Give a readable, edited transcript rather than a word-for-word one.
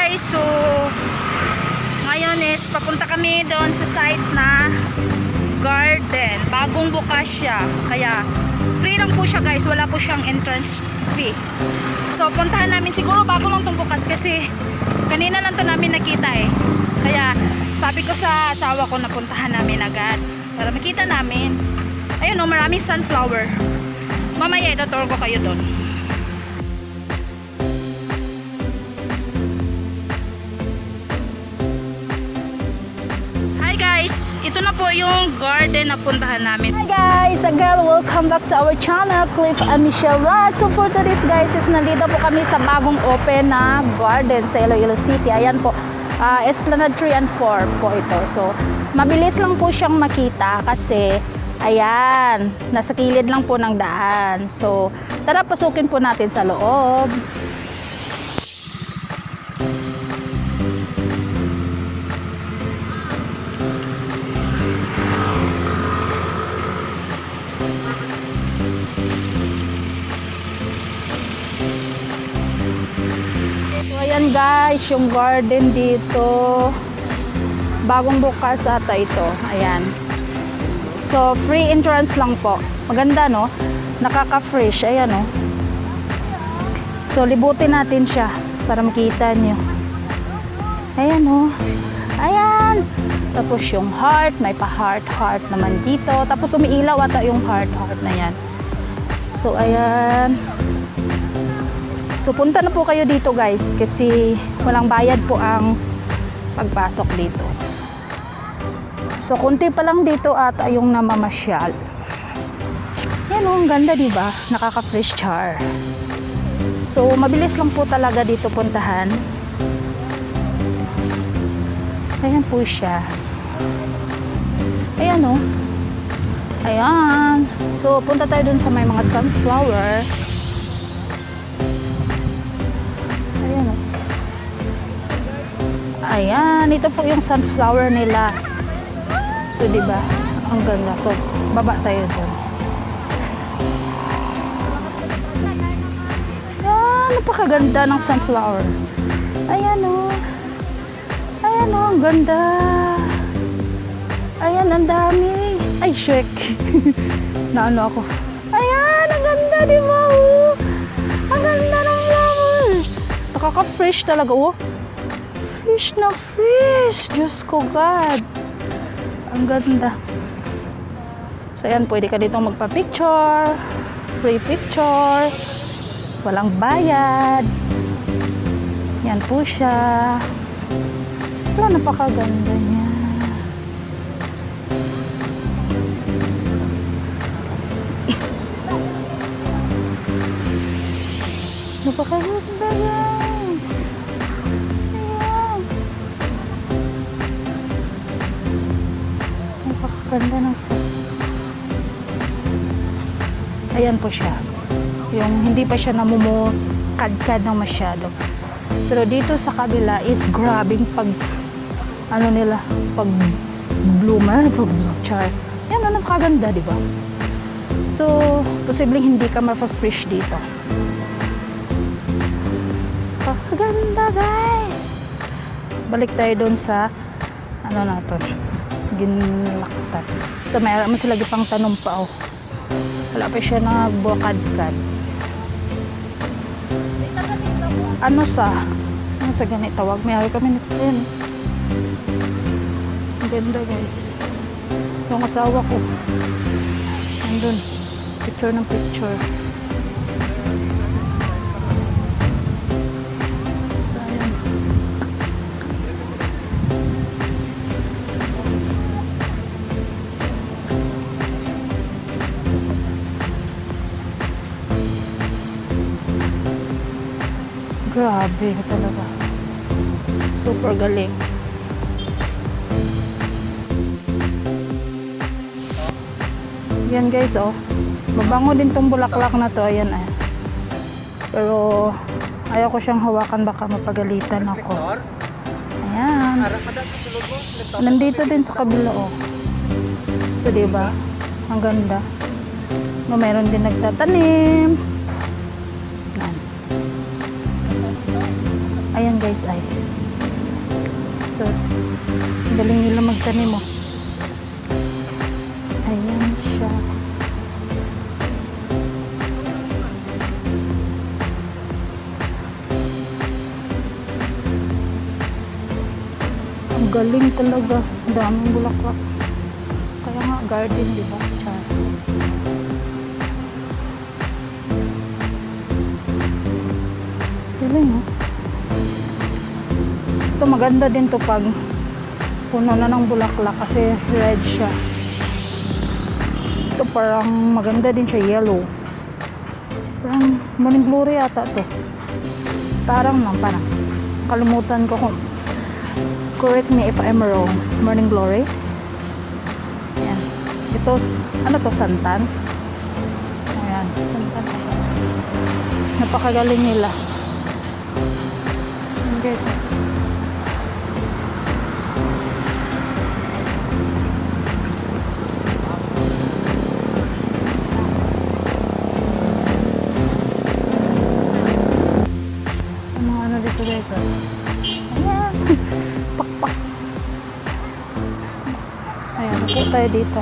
guys, so ngayon is papunta kami doon sa site na garden. Bagong bukas siya, kaya free lang po siya guys, wala po siyang entrance fee. So puntahan namin, siguro bago lang itong bukas kasi kanina lang to namin nakita eh. Kaya sabi ko sa asawa ko na puntahan namin agad para makita namin. Ayun o, maraming sunflower. Mamaya itutur ko kayo doon. Hi guys, ito na po yung garden na puntahan namin. Hi guys, again, welcome back to our channel, Cliff and Michelle Vlog. So for today's guys, is nandito po kami sa bagong open na garden sa Iloilo City. Ayan po, Esplanade Tree and Farm po ito. So mabilis lang po siyang makita kasi ayan, nasa kilid lang po ng daan. So tara, pasukin po natin sa loob. Ayan guys, yung garden dito bagong bukas ata ito. Ayan, so free entrance lang po. Maganda no, nakaka-fresh. Ayan no, so libutin natin siya para makita nyo. Ayan no, ayan. Tapos yung heart, may pa heart naman dito. Tapos umiilaw ata yung heart na yan. So ayan, so punta na po kayo dito guys kasi walang bayad po ang pagpasok dito. So kunti pa lang dito ata yung namamasyal. Yan oh, ang ganda diba? Nakaka-fresh char. So mabilis lang po talaga dito puntahan. Ayan po siya. Ayan oh. Ayan. So punta tayo dun sa may mga sunflower. Ayan, ito po yung sunflower nila. So, di ba? Ang ganda. So, baba tayo doon. Ayan, napakaganda ng sunflower. Ayan o. Ayan o, ang ganda. Ayan, ang dami. Ay, shek. Naano ako. Ayan, ang ganda, di ba? Oh. Ang ganda ng flowers. Nakaka-fresh talaga. Oh. Fish na fish. Diyos ko God. Ang ganda. So ayan, pwede ka dito magpa-picture. Free picture. Walang bayad. Yan po siya. Wala, napakaganda niya. Napakaganda niya. Ganda ng set. Ayan po siya. Yung hindi pa siya namumukadkad ng masyado. Pero dito sa kabila is grabing pag ano nila, pag bloomer, pag char. Yan ang nakaganda, di ba? So, posibleng hindi ka ma-fresh dito. Pakaganda, guys. Balik tayo doon sa ano natin. Ginlaktan. So mayroon mas lagi pang tanong pa oh. Wala pa siya nagbukadkad. Ano sa ganito tawag? Mayroon kami nito yan. Ang ganda guys. Yung asawa ko nandun. Picture ng picture. Grabe talaga. Super galing. Yan guys oh. Mabango din tong bulaklak na to. Ayan eh. Pero ayaw ko siyang hawakan, baka mapagalitan ako. Ayan. Nandito din sa kabila oh. So diba? Ang ganda. Mayroon din nagtatanim. Ayan guys ay. So, galing nila magtanim mo. Ayan siya. Ang galing talaga. Daming bulaklak. Kaya nga garden, di ba? Char. Galing, oh. Ito maganda din to pag puno na ng bulaklak kasi red siya. Ito parang maganda din siya, yellow. Parang morning glory ata to. Parang kalimutan ko kung correct me if I'm wrong. Morning glory. Ayan. Ito, ano to, santan? Ayan, santan. Napakagaling nila. Ayan guys. Ano dito guys? Ayan. Pakpak. Ayan, upo tayo dito.